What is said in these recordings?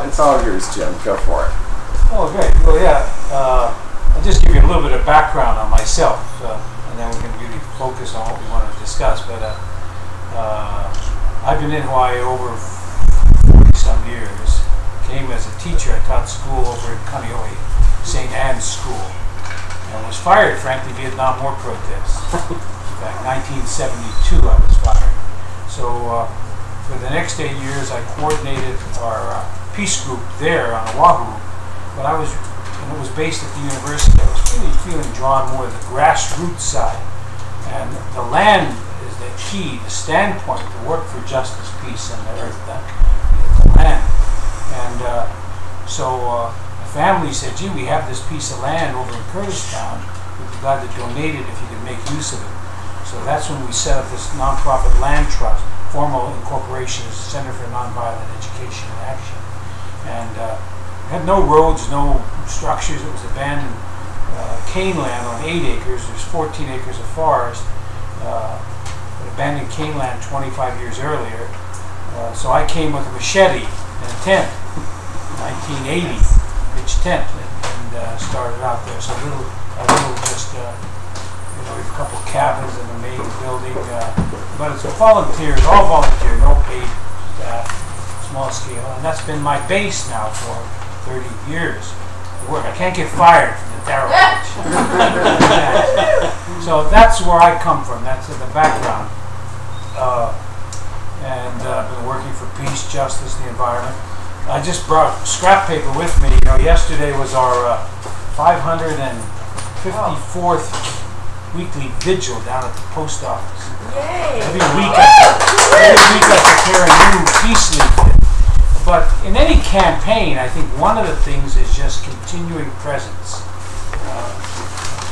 It's all yours, Jim. Go for it. Oh, great. Well, yeah. I'll just give you a little bit of background on myself, and then we can really focus on what we want to discuss. But I've been in Hawaii over 40-some years. Came as a teacher. I taught school over at Kaneohe, St. Anne's School, and was fired, frankly, Vietnam War protests. In fact, 1972 I was fired. So for the next 8 years, I coordinated our peace group there on Oahu. But it was based at the university. I was really feeling drawn more to the grassroots side. And the land is the key, the standpoint, to work for justice, peace, and the earth, the land. And so the family said, gee, we have this piece of land over in Kurdistown. We'd be glad to donate it if you could make use of it. So that's when we set up this nonprofit land trust, formal incorporation as the Center for Nonviolent Education and Action. And had no roads, no structures. It was abandoned cane land on 8 acres. There's 14 acres of forest. Abandoned cane land 25 years earlier. So I came with a machete and a tent, 1980, pitch tent, and started out there. So a little just, a couple cabins in the main building. But it's volunteers, all volunteer, no paid staff, small scale, and that's been my base now for 30 years. Work. I can't get fired from the Darrow Beach. So that's where I come from. That's in the background. And I've been working for peace, justice, the environment. I just brought scrap paper with me. Yesterday was our 554th weekly vigil down at the post office. Yay! Every week I prepare a new peace leaflet. But in any campaign, I think one of the things is just continuing presence,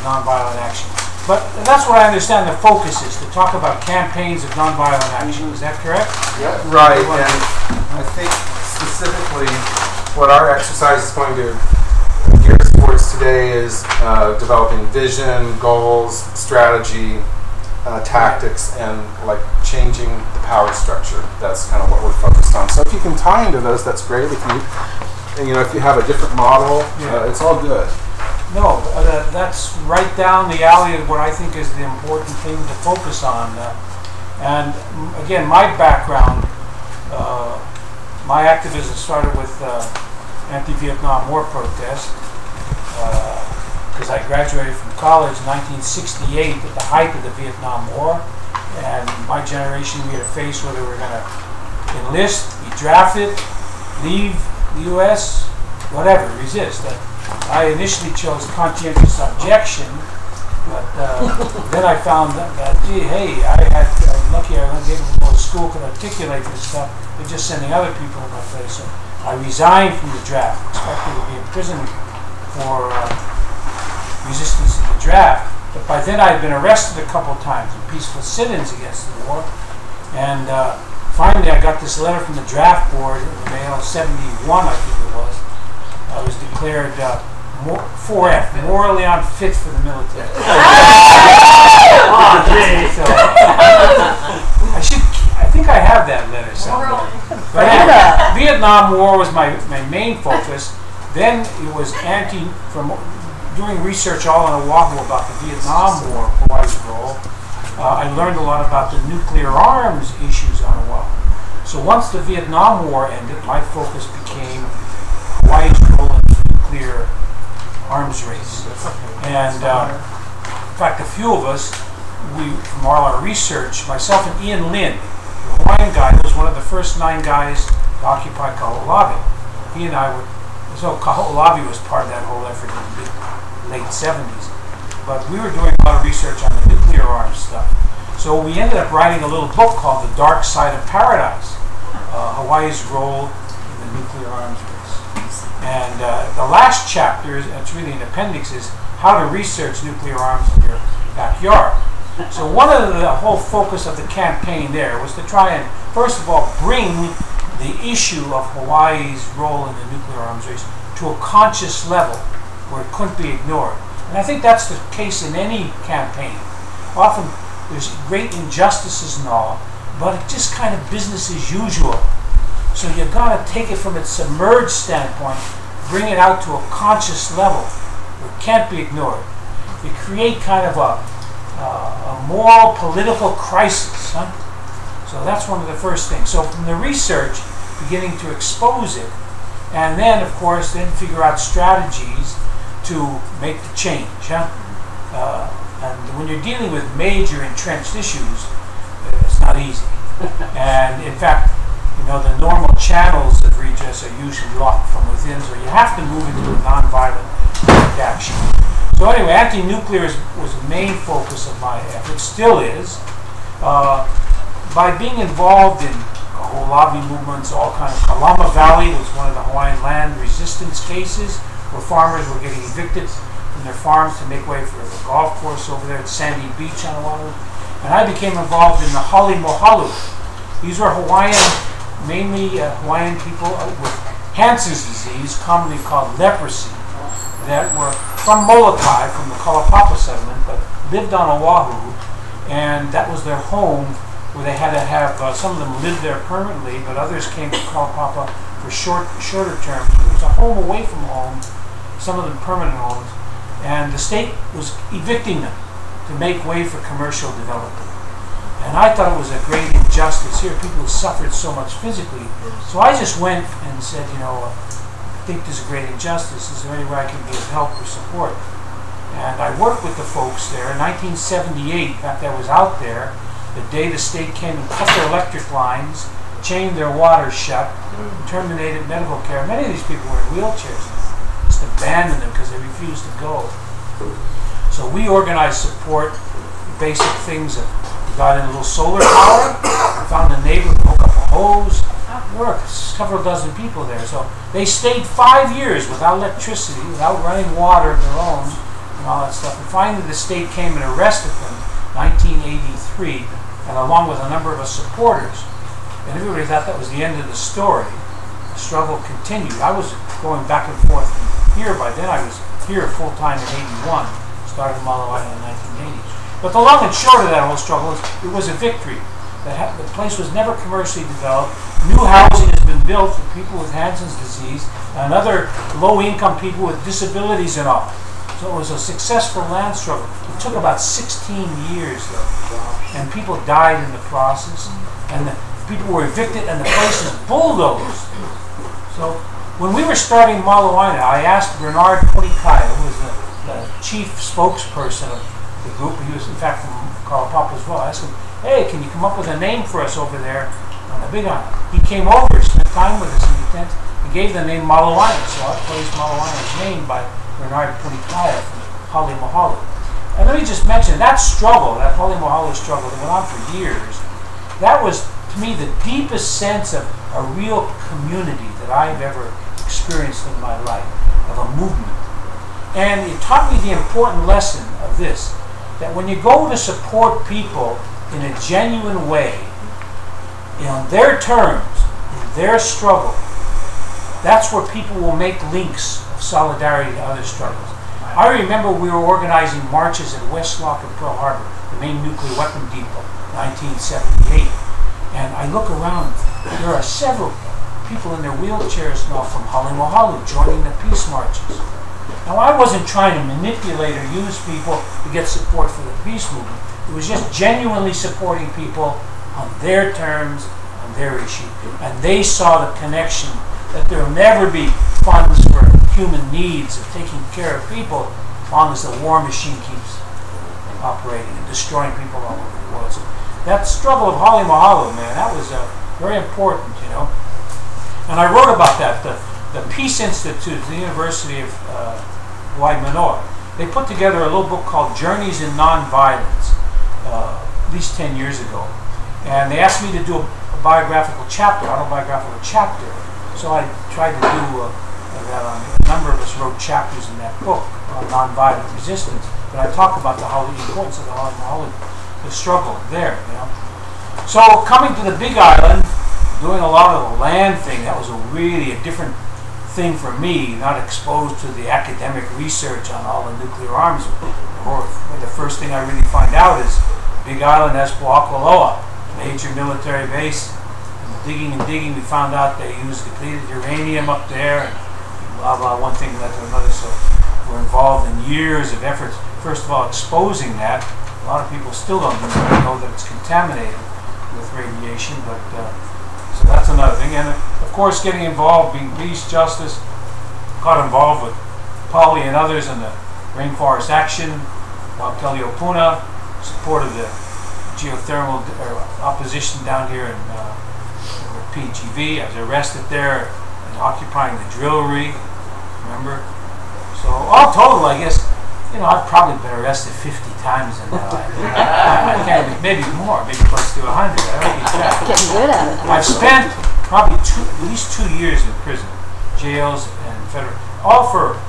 nonviolent action. But that's what I understand the focus is, to talk about campaigns of nonviolent action. Is that correct? Yeah, right. And I think specifically what our exercise is going to gear towards today is developing vision, goals, strategy, tactics, and like changing the power structure. That's kind of what we're focused on. So if you can tie into those, that's great. If you have a different model, it's all good. No, that's right down the alley of what I think is the important thing to focus on. And again, my background, my activism started with anti-Vietnam War protest. Because I graduated from college in 1968 at the height of the Vietnam War, and my generation, we had to face whether we were going to enlist, be drafted, leave the U.S., whatever, resist. I initially chose conscientious objection, but then I found that gee, hey, I'm lucky I was able to go to school, could articulate this stuff. They're just sending other people in my place. So I resigned from the draft, expecting to be imprisoned for resistance to the draft, but by then I had been arrested a couple of times in peaceful sit-ins against the war, and finally I got this letter from the draft board in the mail, 71 I think it was. I was declared 4F, morally unfit for the military. So, I think I have that letter somewhere. But anyway, Vietnam War was my main focus. Then it was doing research all on Oahu about the Vietnam War, Hawaii's role. I learned a lot about the nuclear arms issues on Oahu. So once the Vietnam War ended, my focus became Hawaii's role in the nuclear arms race. And in fact, a few of us, from all our research, myself and Ian Lin, the Hawaiian guy, was one of the first 9 guys to occupy Kaho'olawe. He and I were. So Kaho'olawe was part of that whole effort in the late 70s. But we were doing a lot of research on the nuclear arms stuff. So we ended up writing a little book called The Dark Side of Paradise, Hawaii's role in the nuclear arms race. And the last chapter, it's really an appendix, is how to research nuclear arms in your backyard. So one of the whole focus of the campaign there was to try and, first of all, bring the issue of Hawaii's role in the nuclear arms race to a conscious level where it couldn't be ignored. And I think that's the case in any campaign. Often there's great injustices and all, but it's just kind of business as usual. So you've got to take it from its submerged standpoint, bring it out to a conscious level. It can't be ignored. You create kind of a moral, political crisis. Huh? So that's one of the first things. So from the research, beginning to expose it, and then, of course, then figure out strategies to make the change. Huh? And when you're dealing with major entrenched issues, it's not easy. And in fact, the normal channels of redress are usually locked from within, so you have to move into a nonviolent action. So anyway, anti-nuclear was the main focus of my effort, still is. By being involved in whole lobby movements, all kinds of Kalama Valley was one of the Hawaiian land resistance cases where farmers were getting evicted from their farms to make way for the golf course over there at Sandy Beach on Oahu. And I became involved in the Hale Mohalu. These were mainly Hawaiian people with Hansen's disease, commonly called leprosy, that were from Molokai, from the Kalapapa settlement, but lived on Oahu, and that was their home, where they had to have, some of them lived there permanently, but others came to Kalapapa for shorter terms. It was a home away from home, some of them permanent homes, and the state was evicting them to make way for commercial development. And I thought it was a great injustice here. People suffered so much physically. So I just went and said, I think there's a great injustice. Is there any way I can be of help or support? And I worked with the folks there. In 1978, in fact, I was out there the day the state came and cut their electric lines, chained their water shut, terminated medical care. Many of these people were in wheelchairs. Just abandoned them because they refused to go. So we organized support, basic things of got in a little solar power, found a neighbor who hooked up a hose. That worked. Several dozen people there. So they stayed 5 years without electricity, without running water of their own, and all that stuff. And finally the state came and arrested them in 1983, and along with a number of us supporters. And everybody thought that was the end of the story. The struggle continued. I was going back and forth from here. By then I was here full-time in 81, started in Malawi in the 1980s. But the long and short of that whole struggle is it was a victory. The place was never commercially developed. New housing has been built for people with Hansen's disease and other low-income people with disabilities and all. So it was a successful land struggle. It took about 16 years, though, and people died in the process, and the people were evicted, and the place was bulldozed. So when we were starting Malawi, I asked Bernard Punikaya, who was the chief spokesperson of the group. He was in fact from Kalapapa as well. I asked him, hey, can you come up with a name for us over there on the Big Island? He came over, spent time with us in the tent, and gave the name Malawi. So our place Malawi is named by Bernard Punikaya from Hale Mohalu. And let me just mention that struggle, that Hale Mohalu struggle that went on for years, that was to me the deepest sense of a real community that I've ever experienced in my life, of a movement. And it taught me the important lesson of this, that when you go to support people in a genuine way, on their terms, in their struggle, that's where people will make links of solidarity to other struggles. I remember we were organizing marches at West Lock and Pearl Harbor, the main nuclear weapon depot, 1978. And I look around, there are several people in their wheelchairs now from Hale Mohalu joining the peace marches. Now, I wasn't trying to manipulate or use people to get support for the peace movement. It was just genuinely supporting people on their terms, on their issue. And they saw the connection that there will never be funds for human needs of taking care of people as long as the war machine keeps operating and destroying people all over the world. So that struggle of Hale Mohalu, man, that was very important, And I wrote about that. The Peace Institute, the University of Hawaii Manoa, they put together a little book called Journeys in Nonviolence, at least 10 years ago. And they asked me to do a biographical chapter, autobiographical chapter. So I tried to do that. A number of us wrote chapters in that book on nonviolent resistance. But I talk about the importance of the Hale Mohalu, the struggle there. So coming to the Big Island, doing a lot of the land thing, that was really a different thing for me, not exposed to the academic research on all the nuclear arms. The first thing I really find out is Big Island has Puakoloa, major military base in the digging and digging, we found out they used depleted uranium up there, and blah blah. One thing led to another. So we're involved in years of efforts. First of all, exposing that. A lot of people still don't know that it's contaminated with radiation, but so that's another thing. And of course, getting involved, being peace, justice, got involved with Polly and others in the Rainforest Action, Puna, supported the geothermal opposition down here in PGV. I was arrested there and occupying the drill rig, remember? So all total, I guess, I've probably been arrested 50 times in my life. I can't, maybe more, maybe close to 100. I don't keep track. Getting good at it. I've spent probably at least 2 years in prison, jails and federal, all for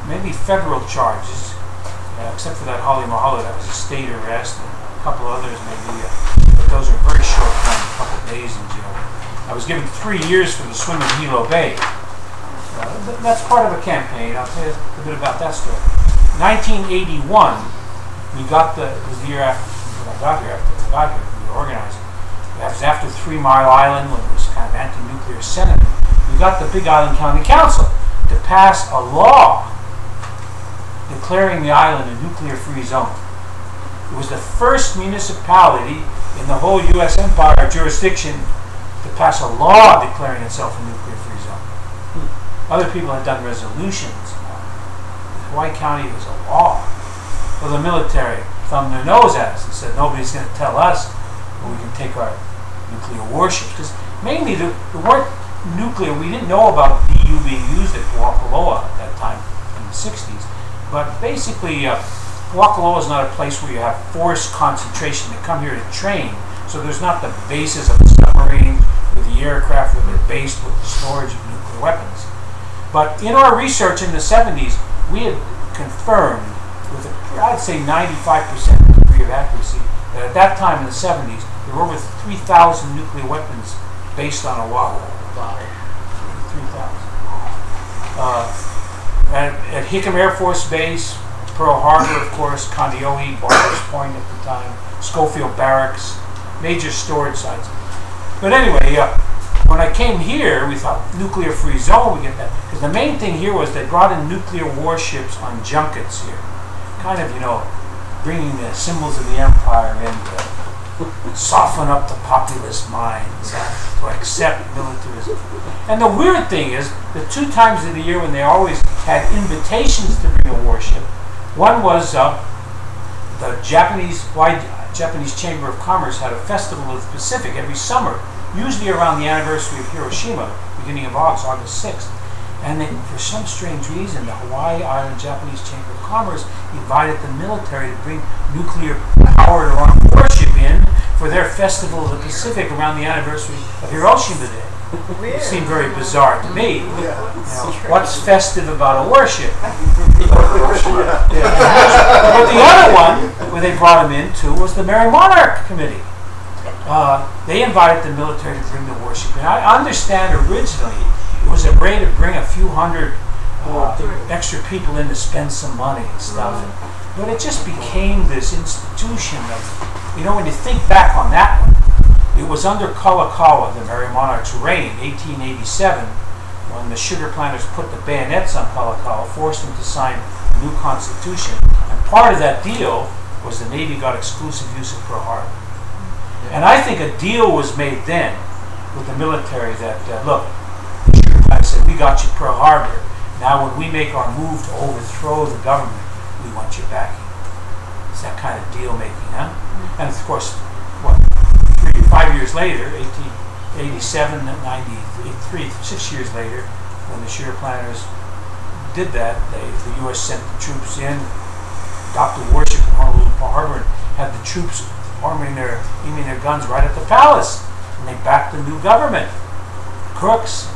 maybe federal charges, except for that Holly Mahalo, that was a state arrest, and a couple others maybe, but those are very short time, a couple of days in jail. I was given 3 years for the swim in Hilo Bay. That's part of a campaign. I'll tell you a bit about that story. 1981, it was the year after I got here, we were organizing. That was after 3 Mile Island, when it was kind of anti-nuclear sentiment. We got the Big Island County Council to pass a law declaring the island a nuclear-free zone. It was the first municipality in the whole U.S. empire jurisdiction to pass a law declaring itself a nuclear-free zone. Other people had done resolutions. Hawaii County was a law. Well, the military thumbed their nose at us and said, nobody's going to tell us where we can take our nuclear warships. Because mainly there weren't nuclear, we didn't know about DU being used at Puakaloa at that time in the 60s. But basically, Puakaloa is not a place where you have force concentration. They come here to train. So there's not the bases of the submarine with the aircraft where they're based with the storage of nuclear weapons. But in our research in the 70s, we had confirmed with, I'd say 95% degree of accuracy, that at that time in the 70s, there were over 3,000 nuclear weapons based on Oahu. 3,000. At Hickam Air Force Base, Pearl Harbor, of course, Kaneohe, Barber's Point at the time, Schofield Barracks, major storage sites. But anyway, when I came here, we thought nuclear-free zone, we get that. Because the main thing here was they brought in nuclear warships on junkets here. Kind of, bringing the symbols of the empire in to soften up the populist minds, to accept militarism. And the weird thing is, the 2 times of the year when they always had invitations to bring a warship, one was the Japanese Chamber of Commerce had a festival of the Pacific every summer, usually around the anniversary of Hiroshima, beginning of August 6th. And then, for some strange reason, the Hawaii Island Japanese Chamber of Commerce invited the military to bring nuclear-powered warship in for their festival of the Pacific around the anniversary of Hiroshima Day. It seemed very bizarre to me. What's festive about a warship? But the other one, where they brought him into, was the Merry Monarch Committee. They invited the military to bring the warship in. I understand originally it was a way to bring a few hundred extra people in to spend some money and stuff. But it just became this institution of, when you think back on that one, it was under Kalakaua, the Merry Monarch's reign, 1887, when the sugar planters put the bayonets on Kalakaua, forced them to sign a new constitution. And part of that deal was the Navy got exclusive use of Pearl Harbor. And I think a deal was made then with the military that, look, the sugar planters said, we got you Pearl Harbor. Now when we make our move to overthrow the government, we want you backing. It's that kind of deal making, huh? And of course, 5 years later, 1887, 93, 6 years later, when the sugar planters did that, the U.S. sent the troops in, docked the warship in Honolulu Harbor, and had the troops aiming their guns right at the palace, and they backed the new government, crooks.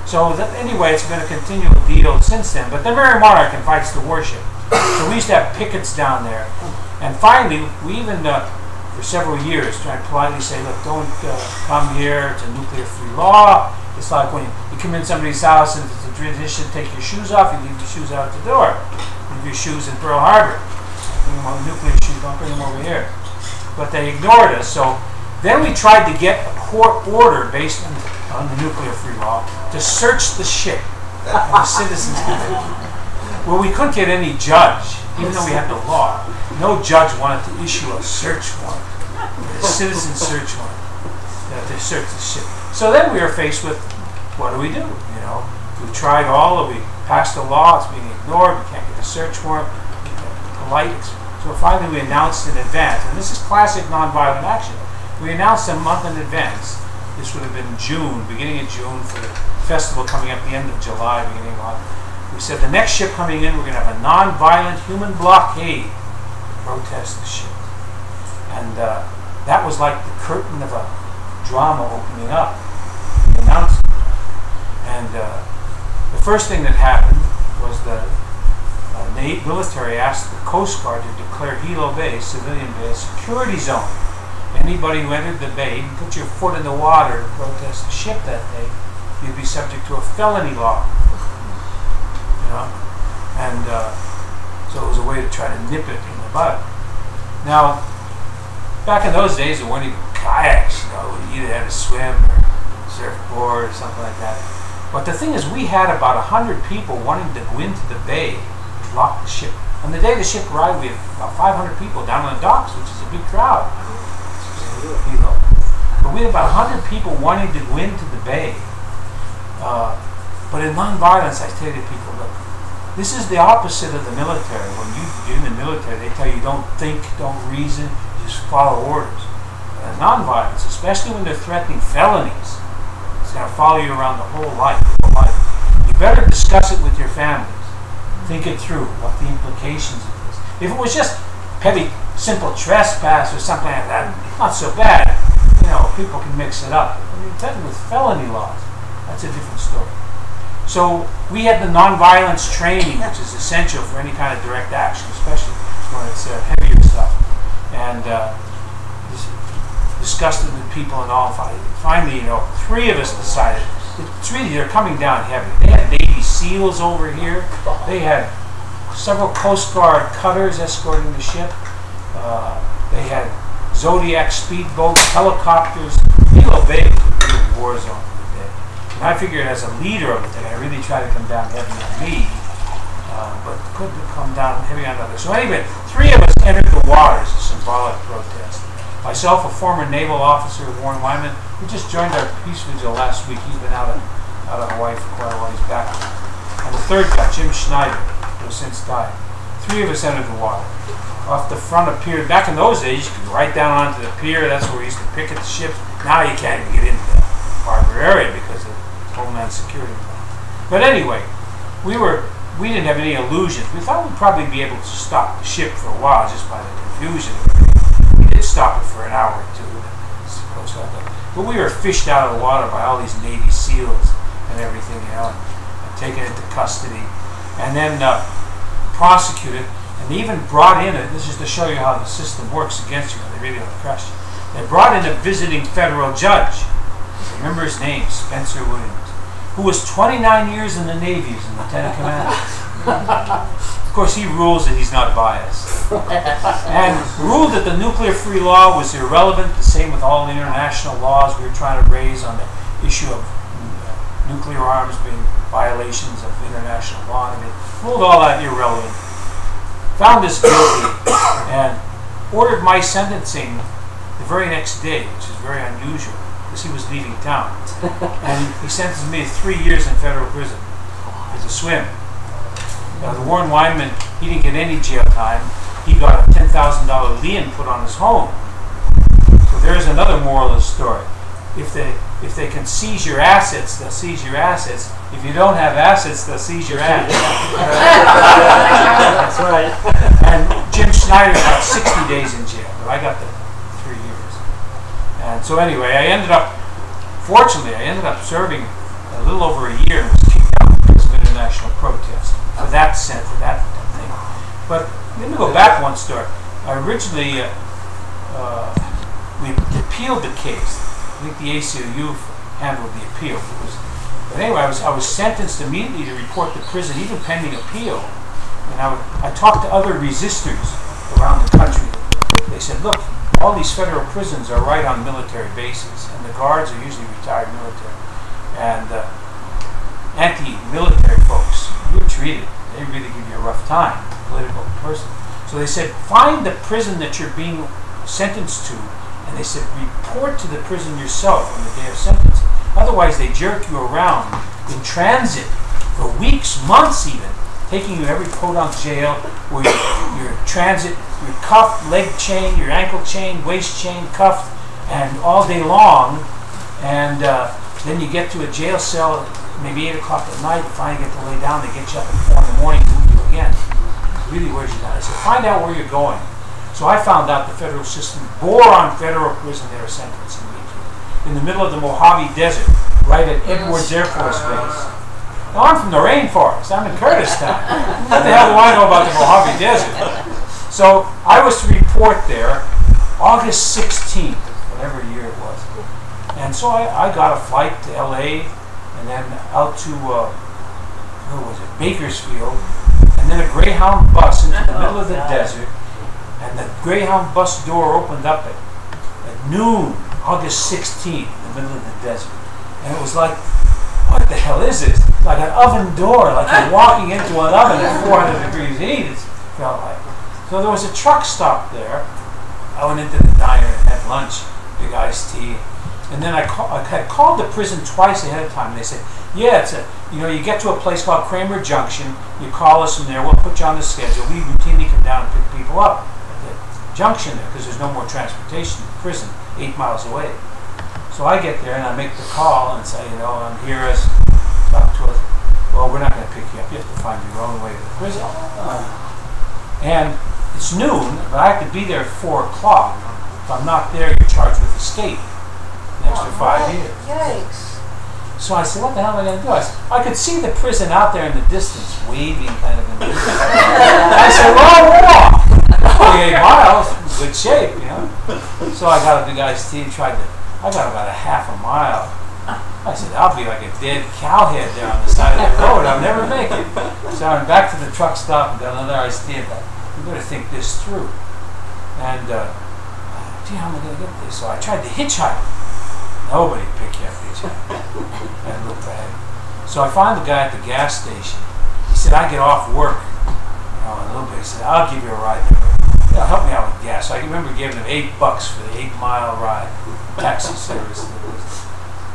So anyway, it's been a continual deal since then. But the Merry Monarch invites the warship, so we used to have pickets down there, and finally, we even for several years tried to politely say, look, don't come here. It's a nuclear-free law. It's like when you come in somebody's house and it's a tradition to take your shoes off, you leave your shoes out the door. Leave your shoes in Pearl Harbor. Bring them on nuclear shoes, don't bring them over here. But they ignored us, so Then we tried to get a court order based on the nuclear free law to search the ship and the citizens could. Well, we couldn't get any judge, even though we had the law. No judge wanted to issue a search warrant, a citizen search warrant, to search the ship. So then we were faced with, what do? We tried we passed a law, it's being ignored, we can't get a search warrant, polite. So finally we announced in advance, and this is classic nonviolent action. We announced a month in advance. This would have been June, beginning of June, for the festival coming up the end of July, beginning of August. We said the next ship coming in, we're going to have a non-violent human blockade to protest the ship. And that was like the curtain of a drama opening up. We announced it. And the first thing that happened was the military asked the Coast Guard to declare Hilo Bay, civilian bay, a security zone. Anybody who entered the bay and put your foot in the water to protest the ship that day, you'd be subject to a felony law. And so it was a way to try to nip it in the bud. Now, back in those days, there weren't even kayaks. You either had to swim or surfboard or something like that. But the thing is, we had about 100 people wanting to go into the bay to block the ship. On the day the ship arrived, we had about 500 people down on the docks, which is a big crowd. But we had about 100 people wanting to go into the bay. But in nonviolence, I say to people, look, this is the opposite of the military. When you get in the military, they tell you don't think, don't reason, just follow orders. Nonviolence, especially when they're threatening felonies, it's going to follow you around the whole life. You better discuss it with your families. Think it through, what the implications of this. If it was just petty, simple trespass or something like that, not so bad. People can mix it up. When you're threatened with felony laws, that's a different story. So we had the nonviolence training, which is essential for any kind of direct action, especially when it's heavier stuff. And discussed it with people and all. Finally, 3 of us decided, they're coming down heavy. They had Navy SEALs over here. They had several Coast Guard cutters escorting the ship. They had Zodiac speedboats, helicopters. Hilo Bay was a real war zone for the day. And I figured as a leader of the day, I really tried to come down heavy on me, but couldn't come down heavy on others. So anyway, 3 of us entered the water as a symbolic protest. Myself, a former naval officer, Warren Wyman, who just joined our peace vigil last week. He's been out of Hawaii for quite a while. He's back. And the third guy, Jim Schneider, who has since died. 3 of us entered the water. Off the front of pier. Back in those days, you could go right down onto the pier. That's where we used to picket the ships. Now you can't even get into the harbor area because of Homeland Security. But anyway, we didn't have any illusions. We thought we'd probably be able to stop the ship for a while just by the confusion. We did stop it for an hour or 2. But we were fished out of the water by all these Navy SEALs and everything, and taken into custody, and then prosecuted. And they even brought in, this is to show you how the system works against you, they really don't crush you. They brought in a visiting federal judge. Remember his name, Spencer Williams, who was 29 years in the Navy as a lieutenant commander. Of course, he rules that he's not biased. And ruled that the nuclear free law was irrelevant, the same with all the international laws we were trying to raise on the issue of nuclear arms being violations of international law. And it ruled all that irrelevant. Found us guilty and ordered my sentencing the very next day, which is very unusual because he was leaving town. And he sentenced me to 3 years in federal prison as a swim. The Warren Wyman, he didn't get any jail time. He got a $10,000 lien put on his home. So there's another moral of the story. If they can seize your assets, they'll seize your assets. If you don't have assets, they'll seize your assets. That's right. And Jim Schneider got 60 days in jail, but I got the 3 years. And so anyway, fortunately, I ended up serving a little over a year and was kicked out because of international protest for that thing. But let me go back one story. Originally, we appealed the case. I think the ACLU handled the appeal. But anyway, I was sentenced immediately to report to prison, even pending appeal. And I talked to other resistors around the country. They said, look, all these federal prisons are right on military bases, and the guards are usually retired military. And anti-military folks, you're treated. They really give you a rough time, political person. So they said, find the prison that you're being sentenced to, and they said, report to the prison yourself on the day of sentencing. Otherwise, they jerk you around in transit for weeks, months even, taking you every podunk jail where you're transit, you're cuffed, leg chain, your ankle chain, waist chain, cuffed, and all day long. And then you get to a jail cell, maybe 8 o'clock at night, you finally get to lay down, they get you up at 4 in the morning, move you again. It really wears you down. I said, find out where you're going. So I found out the federal system bore on federal prison they were sentencing me to. In the middle of the Mojave Desert, right at Edwards Air Force Base. Now I'm from the Rainforest, I'm in Kurdistan. What the hell do I know about the Mojave Desert? So I was to report there August 16th, whatever year it was. And so I got a flight to LA and then out to, where was it, Bakersfield, and then a Greyhound bus into the middle of the desert, and the Greyhound bus door opened up at noon, August 16th, in the middle of the desert. And it was like, what the hell is this? Like an oven door, like you're walking into an oven at 400 degrees heat, it felt like. So there was a truck stop there. I went into the diner and had lunch, big iced tea. And then I had called the prison twice ahead of time. And they said, yeah, it's you get to a place called Kramer Junction, you call us from there, we'll put you on the schedule. We routinely come down and pick people up at the junction there because there's no more transportation to the prison 8 miles away. So I get there and I make the call and say, I'm here as talk to us. Well, we're not going to pick you up. You have to find your own way to the prison. And it's noon, but I have to be there at 4 o'clock. If I'm not there, you're charged with escape. An extra 5 years. Yikes. So I said, what the hell am I going to do? I could see the prison out there in the distance, waving kind of in the distance. I said, well, walk. 28 miles, good shape, So I got a big iced tea and I got about a half a mile. I said, I'll be like a dead cowhead there on the side of the road. I'll never make it. So I went back to the truck stop and got another iced tea and thought, we better think this through. And, gee, how am I going to get this? So I tried to hitchhike. Nobody picked you up hitchhiking. That looked bad. So I found the guy at the gas station. He said, I get off work in a little bit. He said, I'll give you a ride there. Help me out with gas. So I remember giving him $8 for the 8-mile ride, taxi service.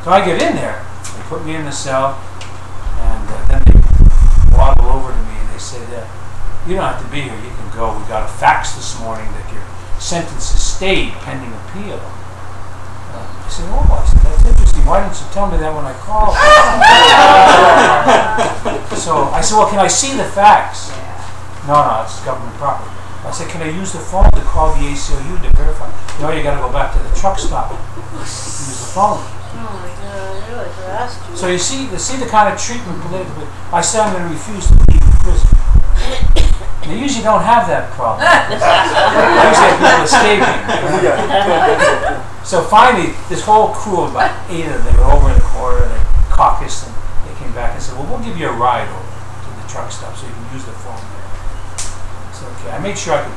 So I get in there. They put me in the cell, and then they waddle over to me and they said, you don't have to be here. You can go. We got a fax this morning that your sentence is stayed pending appeal. I said, that's interesting. Why didn't you tell me that when I called? So I said, well, can I see the fax? No, it's government property. I said, can I use the phone to call the ACLU to verify? No, you got to go back to the truck stop. Use the phone. Oh my God, I really harassed you. So you see the kind of treatment politically. I said I'm going to refuse to leave the prison. They usually don't have that problem. They usually have people escaping. So finally, this whole crew of about 8 of them, they were over in the corner and they caucused and they came back and said, well, we'll give you a ride over to the truck stop so you can use the phone there. So okay, I made sure I could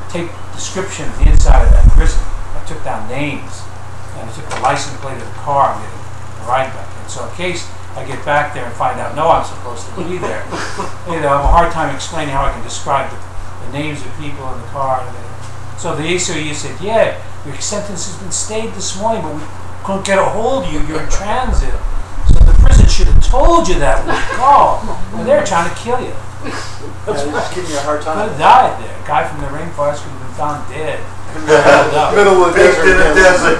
take description of the inside of that prison. I took down names and I took the license plate of the car and getting a ride back. And so in case I get back there and find out, no, I'm supposed to be there, I have a hard time explaining how I can describe the names of people in the car. So the ACLU said, yeah, your sentence has been stayed this morning, but we couldn't get a hold of you. You're in transit. So the prison should have told you that when you called. And they're trying to kill you. That's giving you a hard time. Could have died there. A guy from the Rainforest could have been found dead. Middle of the desert.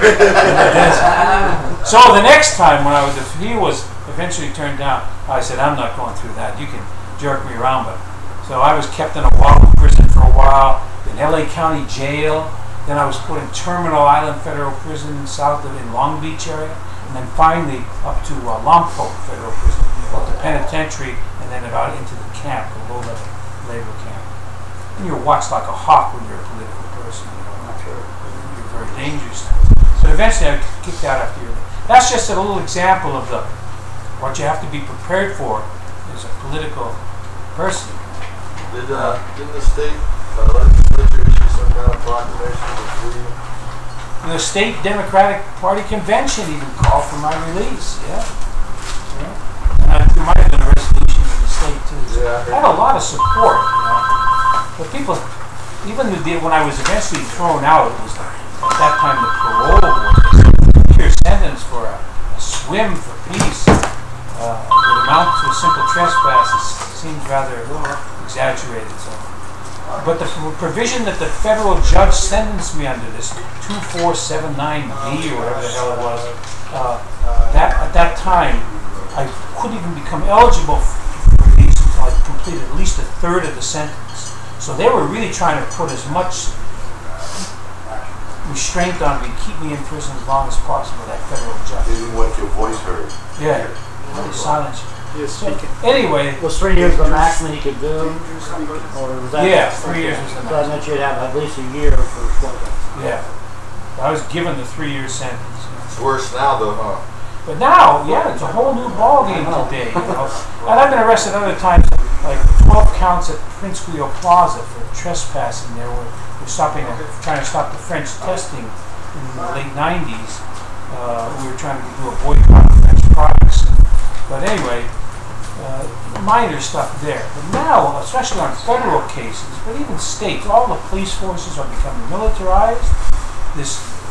So the next time when he was eventually turned down, I said, I'm not going through that. You can jerk me around. But so I was kept in a walking prison for a while, in LA County Jail. Then I was put in Terminal Island Federal Prison south of in Long Beach area. And then finally up to Lompoc Federal Prison, both the penitentiary and then about into the camp, the low-level labor camp. And you're watched like a hawk when you're a political person. You're very dangerous. So eventually I was kicked out after year. That's just a little example of what you have to be prepared for as a political person. Didn't the state legislature issue some kind of proclamation to free The state Democratic Party convention even called for my release. Yeah. And there might have been a resolution in the state too. So I had a lot of support. But people, even when I was eventually thrown out, it was at that time the parole board. Your sentence for a swim for peace would amount to a simple trespass. It seems rather exaggerated. So. But the provision that the federal judge sentenced me under, this 2479B or whatever the hell it was, that at that time I couldn't even become eligible for release until I completed at least a third of the sentence. So they were really trying to put as much restraint on me, keep me in prison as long as possible. That federal judge. They didn't want your voice heard. Yeah, really silence you. So, anyway, was 3 years the maximum you could do, or was that? Yeah, 3 years was the maximum. So that meant you'd have at least a year for smoking. Yeah, I was given the 3-year sentence. It's worse now, though, huh? But now, yeah, it's a whole new ballgame today. And I've been arrested other times, like 12 counts at Prince Guillaume Plaza for trespassing. There we're trying to stop the French testing in the late 90s. We were trying to do a boycott of French products. But anyway. Minor stuff there. But now, especially on federal cases, but even states, all the police forces are becoming militarized.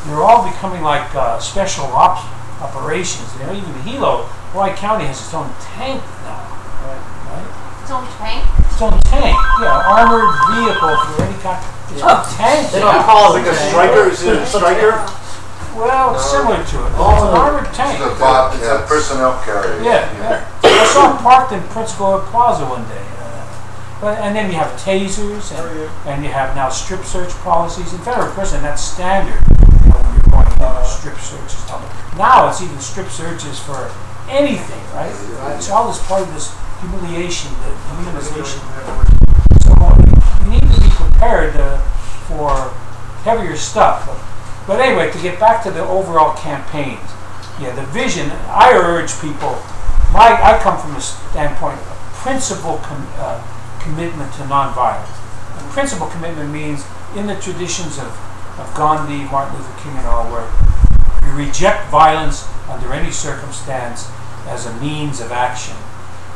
They're all becoming like special ops operations. Even the Hilo, Hawaii County has its own tank now. Right? Its own tank? Its own tank. Yeah, armored vehicle for any kind. It's a tank. They don't call it Like a striker? Is it a striker? Well, it's similar to it. It's an armored tank. It's a personnel carrier. Yeah. I saw it parked in Prince Guillaume Plaza one day. And then you have tasers, and you have now strip search policies. In federal prison, that's standard. When you're going to strip searches. Now it's even strip searches for anything, right? It's all as part of this humiliation, the humanization. So you need to be prepared for heavier stuff. But anyway, to get back to the overall campaigns, the vision, I urge people, I come from the standpoint of principal commitment to nonviolence. And principal commitment means in the traditions of Gandhi, Martin Luther King and all, where you reject violence under any circumstance as a means of action.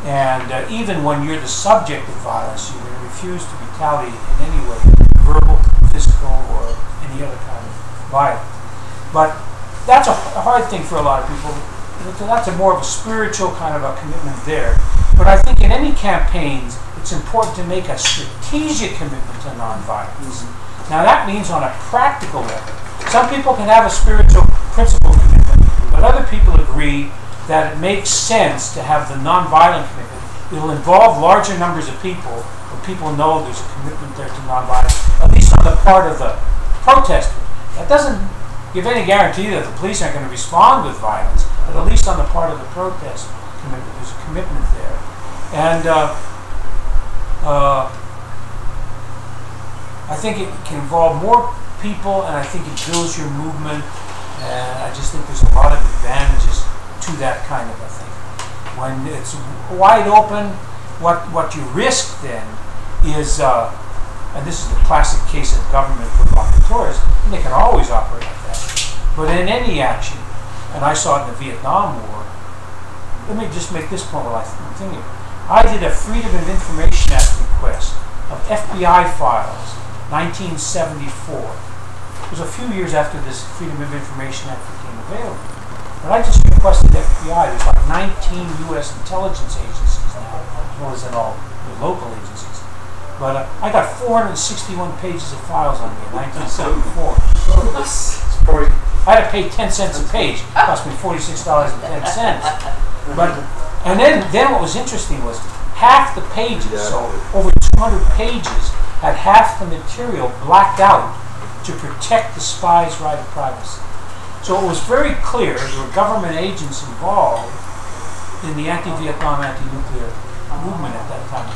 And even when you're the subject of violence, you refuse to retaliate in any way, verbal, physical, or any other kind of violence. But that's a hard thing for a lot of people. That's more of a spiritual kind of a commitment there. But I think in any campaigns, it's important to make a strategic commitment to nonviolence. Now that means on a practical level. Some people can have a spiritual principle commitment, but other people agree that it makes sense to have the nonviolent commitment. It will involve larger numbers of people, but people know there's a commitment there to nonviolence, at least on the part of the protester. That doesn't give any guarantee that the police aren't going to respond with violence, but at least on the part of the protest commitment, there's a commitment there. And I think it can involve more people, and I think it builds your movement, and I just think there's a lot of advantages to that kind of a thing. When it's wide open, what you risk then is, and this is the classic case of government provocateurs, and they can always operate like that. But in any action, and I saw it in the Vietnam War, let me just make this point while I continue. I did a Freedom of Information Act request of FBI files, 1974. It was a few years after this Freedom of Information Act became available. But I just requested FBI. There's like 19 U.S. intelligence agencies now, as well as in all the local agencies. But I got 461 pages of files on me in 1974. I had to pay 10 cents a page. It cost me $46.10. And then what was interesting was half the pages, so over 200 pages, had half the material blacked out to protect the spy's right of privacy. So it was very clear there were government agents involved in the anti-Vietnam, anti-nuclear movement at that time.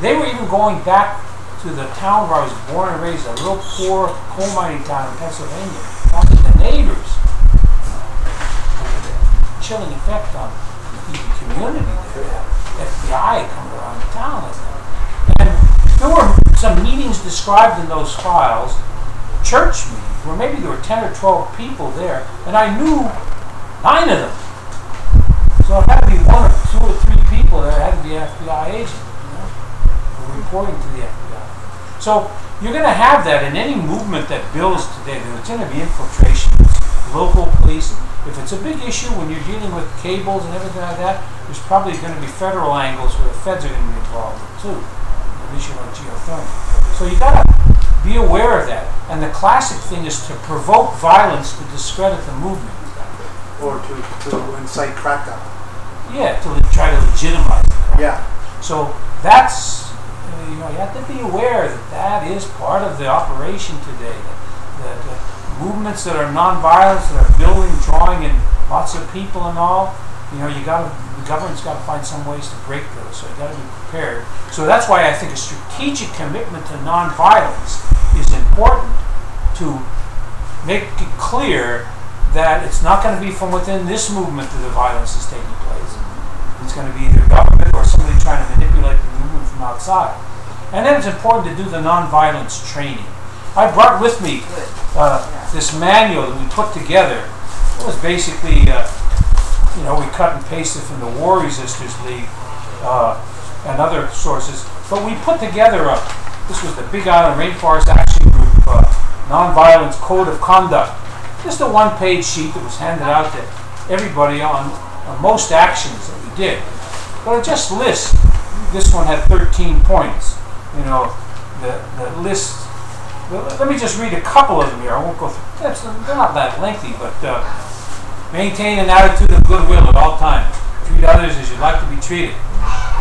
They were even going back to the town where I was born and raised, a real poor coal mining town in Pennsylvania, talking to neighbors. Chilling effect on the community there. FBI coming around the town like that. And there were some meetings described in those files, church meeting where maybe there were 10 or 12 people there, and I knew 9 of them. So it had to be 1 or 2 or 3 people that had to be FBI agents, who were reporting to the FBI. So you're going to have that in any movement that builds today. There's going to be infiltration, local police. If it's a big issue when you're dealing with cables and everything like that, there's probably going to be federal angles where the feds are going to be involved too. An issue like geothermal. So you got to be aware of that. And the classic thing is to provoke violence to discredit the movement. Or to incite crackdown. Yeah, to try to legitimize the crime. Yeah. So that's, you have to be aware that that is part of the operation today. That movements that are non-violent, that are building, drawing in lots of people and all, the government's got to find some ways to break those. So you got to be prepared. So that's why I think a strategic commitment to non-violence is important, to make it clear that it's not going to be from within this movement that the violence is taking place. It's going to be either government or somebody trying to manipulate the movement from outside. And then it's important to do the non-violence training. I brought with me this manual that we put together. It was basically, we cut and pasted from the War Resisters League and other sources. But we put together this was the Big Island Rainforest Action Group Nonviolence Code of Conduct. Just a 1-page sheet that was handed out to everybody on most actions that we did. But it just lists. This one had 13 points. The list. Let me just read a couple of them here. I won't go through. They're not that lengthy, but maintain an attitude of goodwill at all times. Treat others as you'd like to be treated.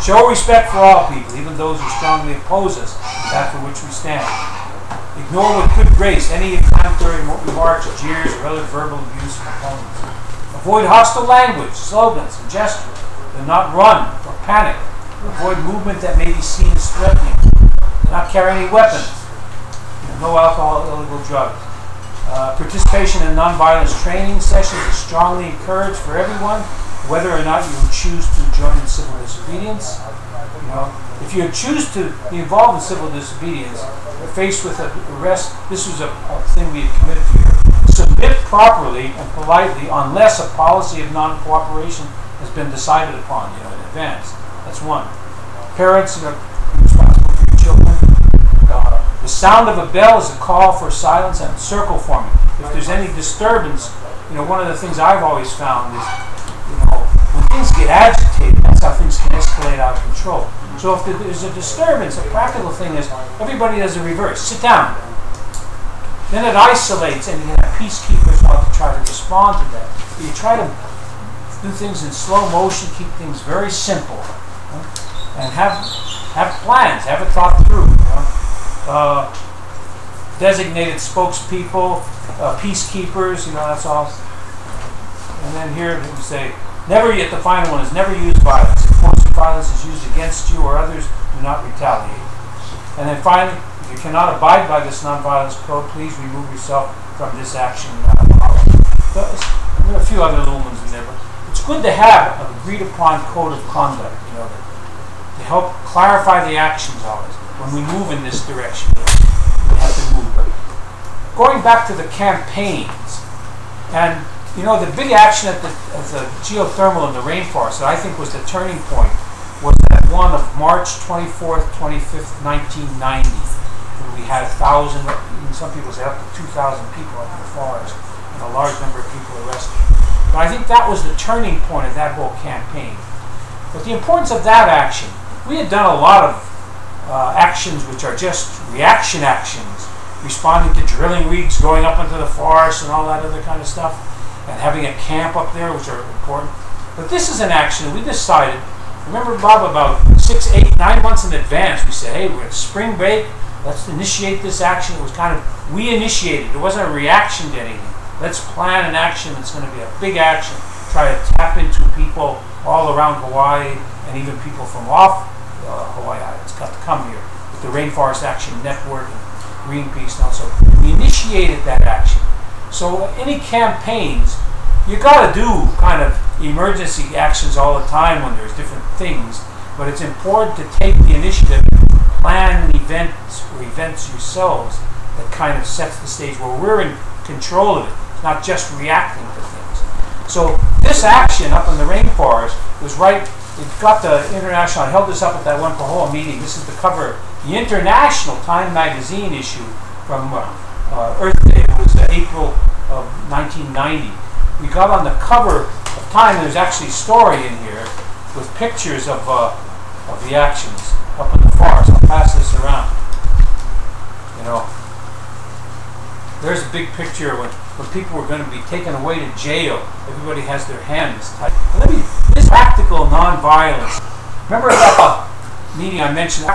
Show respect for all people, even those who strongly oppose us, that for which we stand. Ignore with good grace any inflammatory remarks, jeers, or other verbal abuse from opponents. Avoid hostile language, slogans, and gestures. Do not run or panic. Avoid movement that may be seen as threatening. Do not carry any weapons. No alcohol, illegal drugs. Participation in nonviolence training sessions is strongly encouraged for everyone, whether or not you choose to join in civil disobedience. If you choose to be involved in civil disobedience, or faced with an arrest, this was a thing we had committed to. Submit properly and politely unless a policy of non-cooperation has been decided upon, in advance. That's one. Parents, be responsible for your children. The sound of a bell is a call for silence and circle forming. If there's any disturbance, one of the things I've always found is, when things get agitated, that's how things can escalate out of control. So if there's a disturbance, a practical thing is everybody does a reverse. Sit down. Then it isolates, and you have peacekeepers out to try to respond to that. You try to do things in slow motion, keep things very simple, and have plans, have it thought through. Designated spokespeople, peacekeepers, that's all. And then here we say, the final one is never use violence. If force of violence is used against you or others, do not retaliate. And then finally, if you cannot abide by this nonviolence code, please remove yourself from this action. There are a few other little ones in there, but it's good to have an agreed upon code of conduct, to help clarify the actions always. When we move in this direction, we have to move. Going back to the campaigns, and the big action at the geothermal in the rainforest that I think was the turning point was that one of March 24th, 25th, 1990, when we had 1,000, even some people say up to 2,000 people in the forest, and a large number of people arrested. But I think that was the turning point of that whole campaign. But the importance of that action, we had done a lot of actions which are just reaction actions, responding to drilling rigs going up into the forest and all that other kind of stuff, and having a camp up there, which are important. But this is an action that we decided, remember, Bob, about 6, 8, 9 months in advance, we said, hey, we're at spring break, let's initiate this action. It was we initiated, it wasn't a reaction to anything. Let's plan an action that's going to be a big action, try to tap into people all around Hawaii, and even people from off Hawaii Islands got to come here with the Rainforest Action Network and Greenpeace and also. We initiated that action. So any campaigns, you got to do kind of emergency actions all the time when there's different things, but it's important to take the initiative, plan events yourselves that kind of sets the stage where we're in control of it, not just reacting to things. So this action up in the rainforest was right, it got the international, I held this up at that one Pahoa meeting. This is the cover, the International Time magazine issue from Earth Day. It was April of 1990. We got on the cover of Time, and there's actually a story in here with pictures of the actions up in the forest. I'll pass this around. You know, there's a big picture when people were going to be taken away to jail. Everybody has their hands tied. This practical nonviolence. Remember that meeting I mentioned?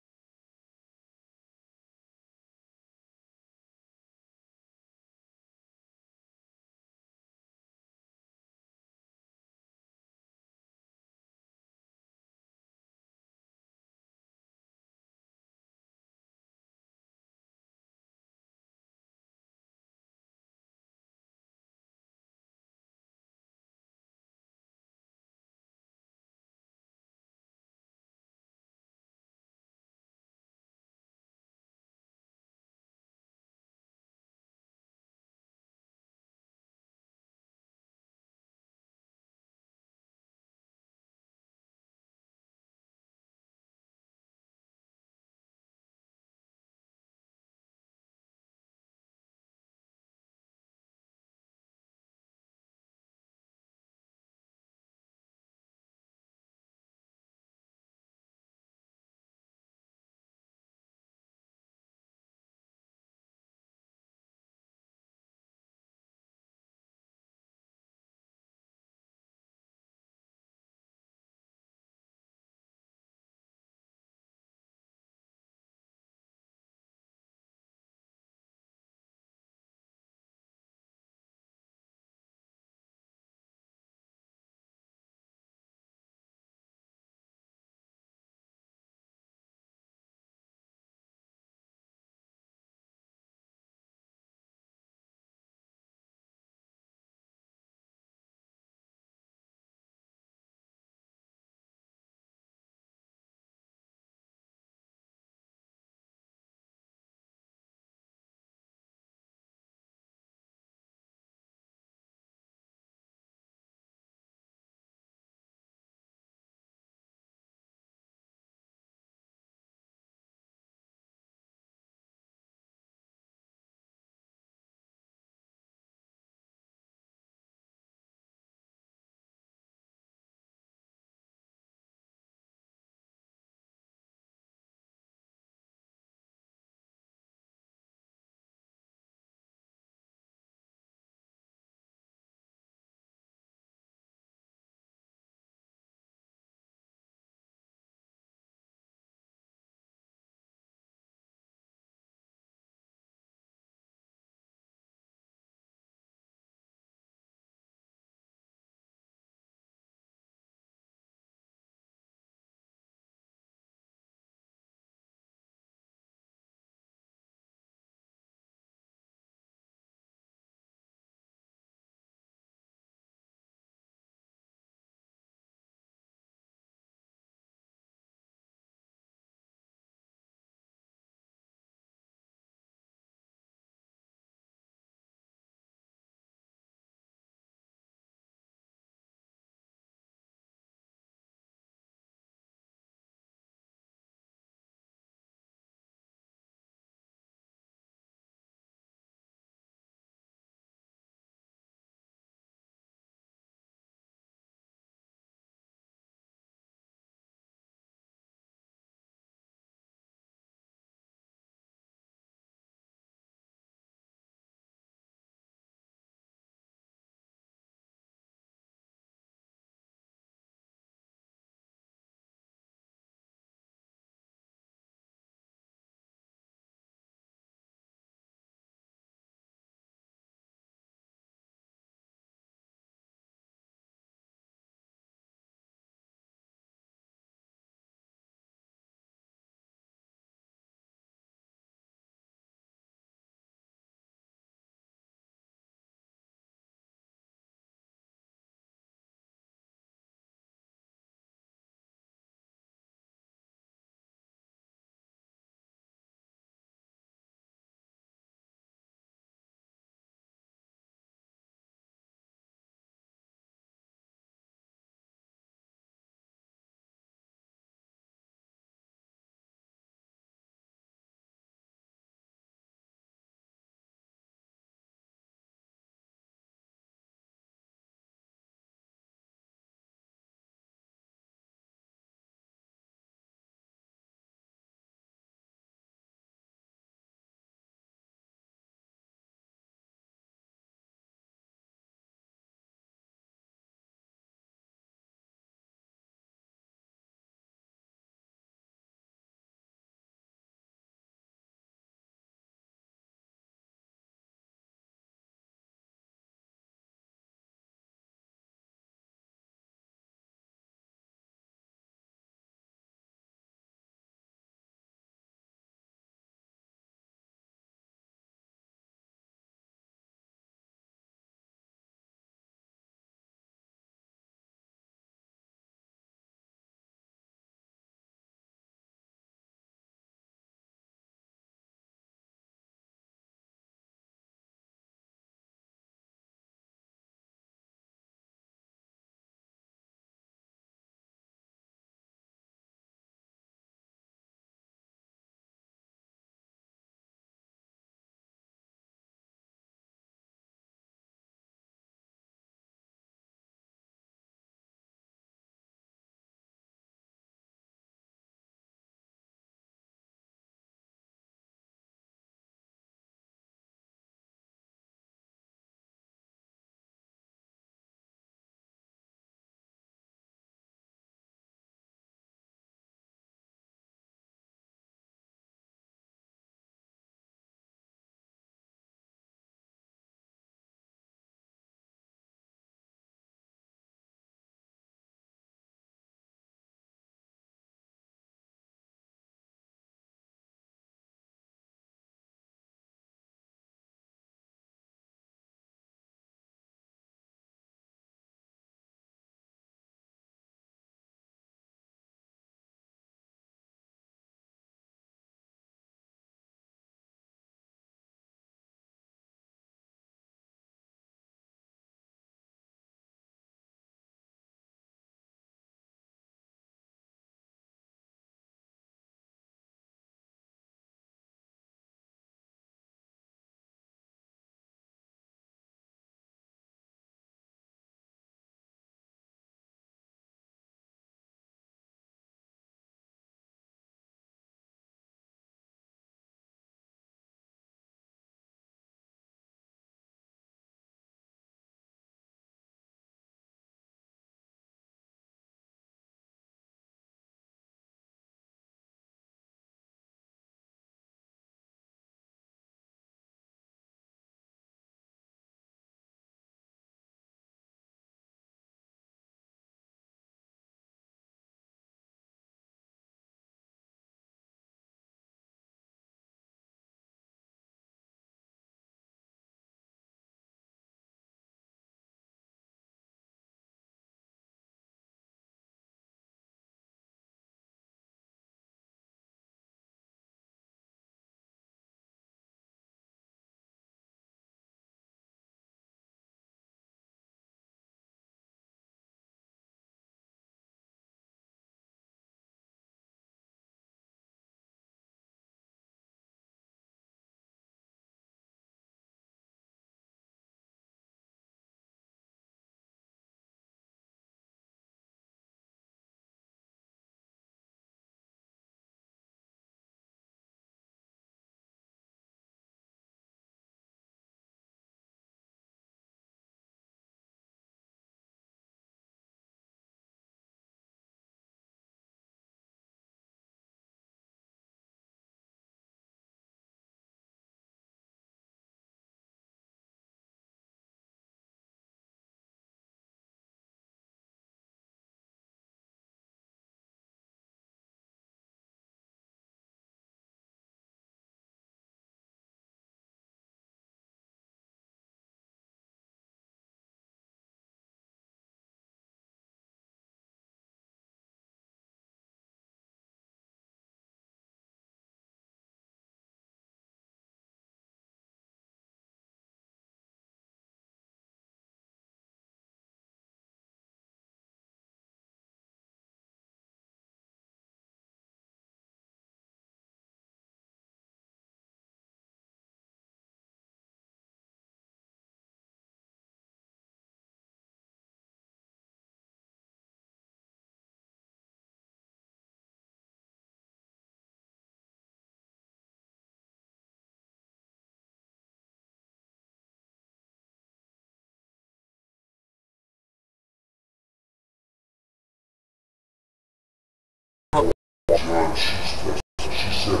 And she said,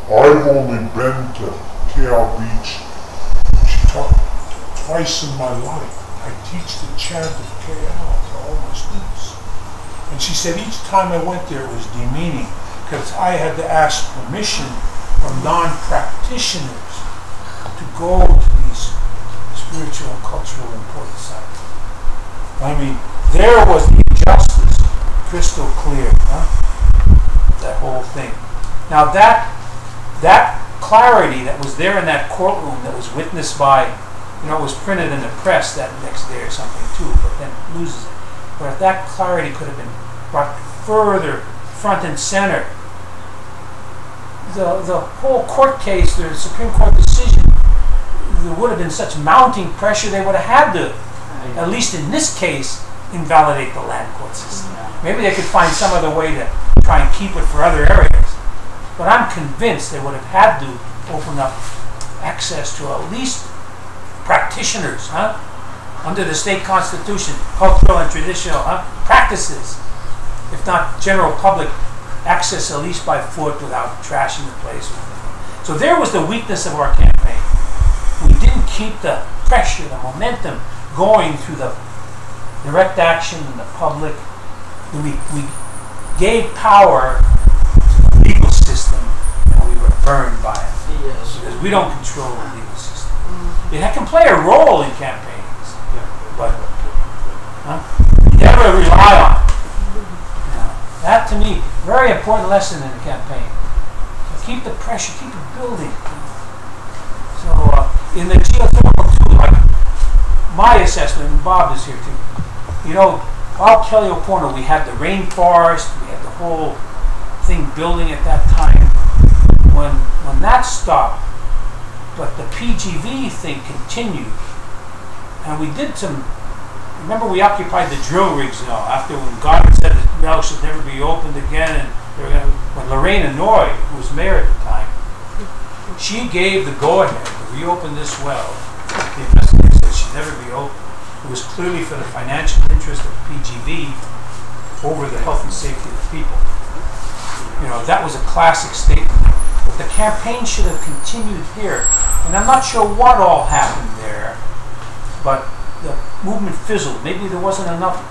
I've only been to KL Beach twice in my life. I teach the chant of KL to all my students. And she said each time I went there it was demeaning because I had to ask permission from non-practitioners to go to these spiritual and cultural important sites. I mean, there was the injustice crystal clear, huh? That whole thing. Now that clarity that was there in that courtroom that was witnessed by, it was printed in the press that next day or something too, but then loses it. But if that clarity could have been brought further front and center, the whole court case, the Supreme Court decision, there would have been such mounting pressure they would have had to, at least in this case, invalidate the land court system. Maybe they could find some other way to try and keep it for other areas. But I'm convinced they would have had to open up access to at least practitioners, under the state constitution, cultural and traditional practices, if not general public access, at least by foot without trashing the place. So there was the weakness of our campaign. We didn't keep the pressure, the momentum going through the direct action in the public. We gave power to the legal system and we were burned by it. Yes. Because we don't control the legal system. It can play a role in campaigns, but you never rely on it. That to me, very important lesson in a campaign. So keep the pressure, keep it building. So in the geothermal too, like my assessment, and Bob is here too, out Kelly O'Connor, we had the rainforest, we had the whole thing building at that time. When that stopped, but the PGV thing continued, and we did some. Remember, we occupied the drill rigs now after when God said the well should never be opened again, and when Lorraine Noy, who was mayor at the time, she gave the go-ahead to reopen this well. The investigator said it should never be opened. It was clearly for the financial interest of PGV over the health and safety of the people. That was a classic statement. But the campaign should have continued here. And I'm not sure what all happened there, but the movement fizzled. Maybe there wasn't enough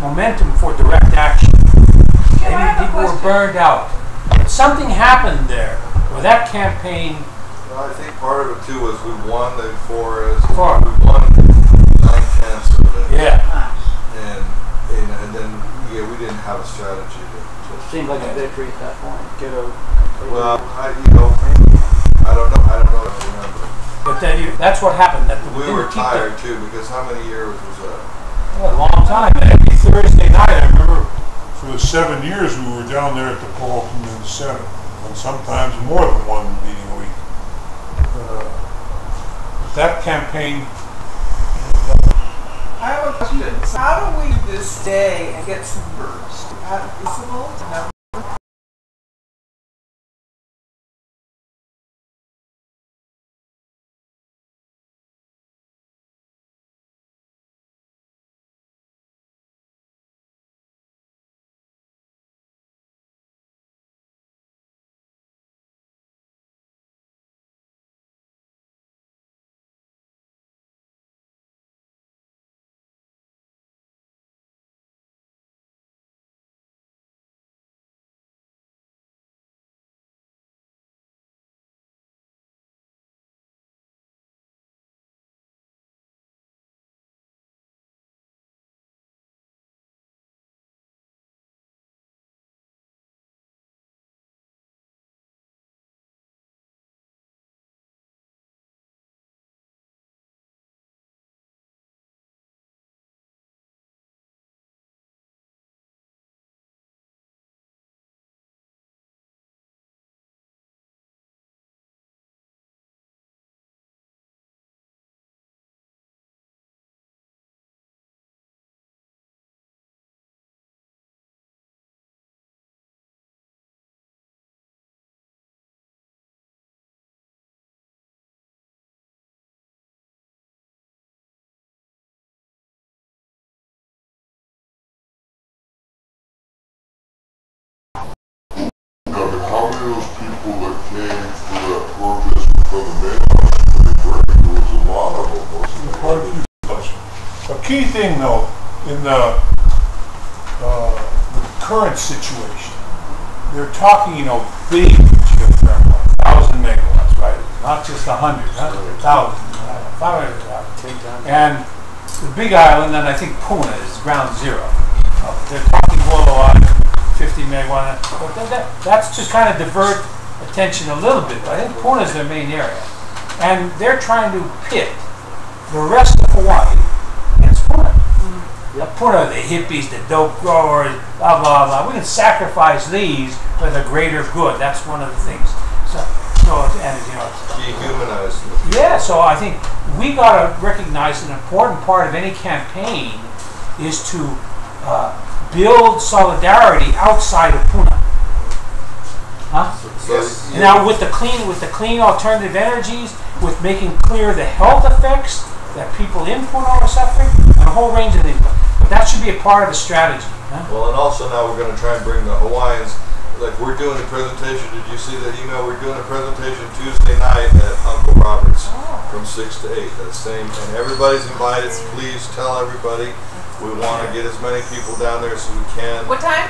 momentum for direct action. Maybe people were burned out. But something happened there where that campaign... Well, I think part of it too was we won the forest. We Far. won 9/10 of it. Yeah. And then we didn't have a strategy to Seemed like a victory at that point. well, I don't know. I don't remember. But that's what happened. That We were tired too, because how many years was that? A long time. Every Thursday night, I remember for the 7 years we were down there at the Paulton and the Center, and sometimes more than one meeting a week. That campaign. I have a question. So how do we this day and get some burst? Is that feasible to have those people that came for that protest for the mainline spring break, there was a lot of them, wasn't there? A key thing, though, in the current situation, they're talking, big geothermal, 1,000 megawatts, right? Not just 100, 100,000, 500,000. And the Big Island, and I think Puna is ground zero. They're talking Woloai, 50 megawatt, but that's to kind of divert attention a little bit. But I think Puna is their main area, and they're trying to pit the rest of Hawaii against Puna. Puna, the hippies, the dope growers, blah blah blah. We can sacrifice these for the greater good. That's one of the things. Dehumanize. Yeah, so I think we got to recognize an important part of any campaign is to build solidarity outside of Puna. Huh? Yes. Now with the clean alternative energies, with making clear the health effects that people in Puna are suffering, and a whole range of things. But that should be a part of the strategy. Huh? Well, and also now we're going to try and bring the Hawaiians. Like we're doing a presentation. Did you see that email? We're doing a presentation Tuesday night at Uncle Robert's from 6 to 8. That same, and everybody's invited. Please tell everybody. We want to get as many people down there as we can. What time?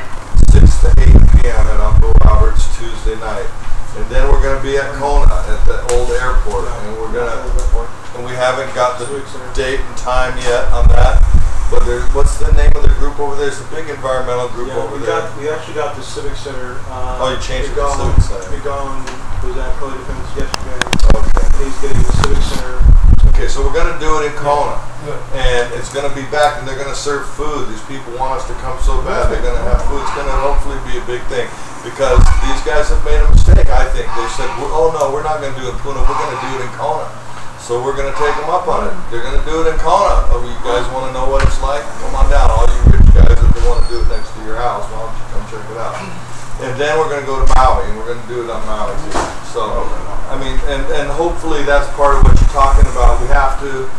6 to 8 p.m. at Uncle Robert's Tuesday night. And then we're going to be at Kona at the old airport, and we haven't got the date and time yet on that. But what's the name of the group over there? It's a big environmental group over there. We actually got the Civic Center. You changed it to the Civic Center. McGowan was at Code Defense yesterday. Okay. And he's getting the Civic Center. Okay, so we're going to do it in Kona. And it's going to be back, and they're going to serve food. These people want us to come so bad. They're going to have food. It's going to hopefully be a big thing. Because these guys have made a mistake, I think. They said, oh no, we're not going to do it in Puna. We're going to do it in Kona. So we're going to take them up on it. They're going to do it in Kona. Oh, you guys want to know what it's like? Come on down. All you rich guys, if they want to do it next to your house, why don't you come check it out? And then we're going to go to Maui, and we're going to do it on Maui too. So, I mean, and hopefully that's part of what you're talking about. We have to,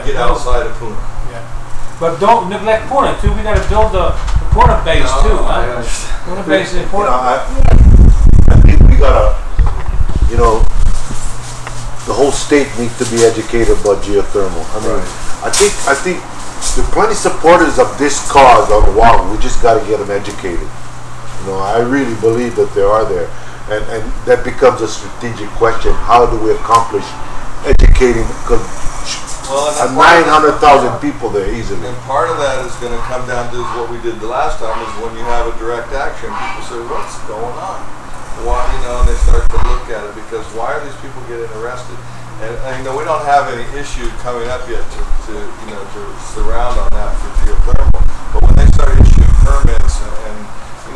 get outside of Puna. Yeah. But don't neglect Puna too. We got to build the Puna base too. Huh? Puna base is important. I think we gotta, the whole state needs to be educated about geothermal. I mean, I think there are plenty supporters of this cause on Oahu. We just got to get them educated. I really believe that they are there, and that becomes a strategic question. How do we accomplish educating? Because 900,000 people there easily. And part of that is going to come down to what we did the last time is when you have a direct action, people say, "What's going on?" Why, and they start to look at it because why are these people getting arrested? And we don't have any issue coming up yet to surround on that for geothermal. But when they start issuing permits and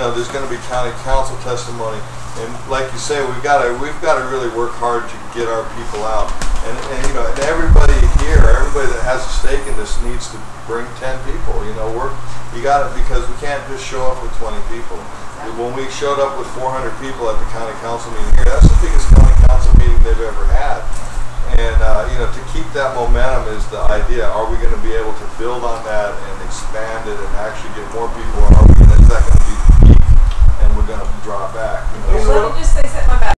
there's going to be county council testimony, and like you say, we've got to really work hard to get our people out. And everybody here, everybody that has a stake in this needs to bring 10 people. Because we can't just show up with 20 people. When we showed up with 400 people at the county council meeting here, that's the biggest county council meeting they've ever had. And to keep that momentum is the idea. Are we going to be able to build on that and expand it and actually get more people? Or are we going to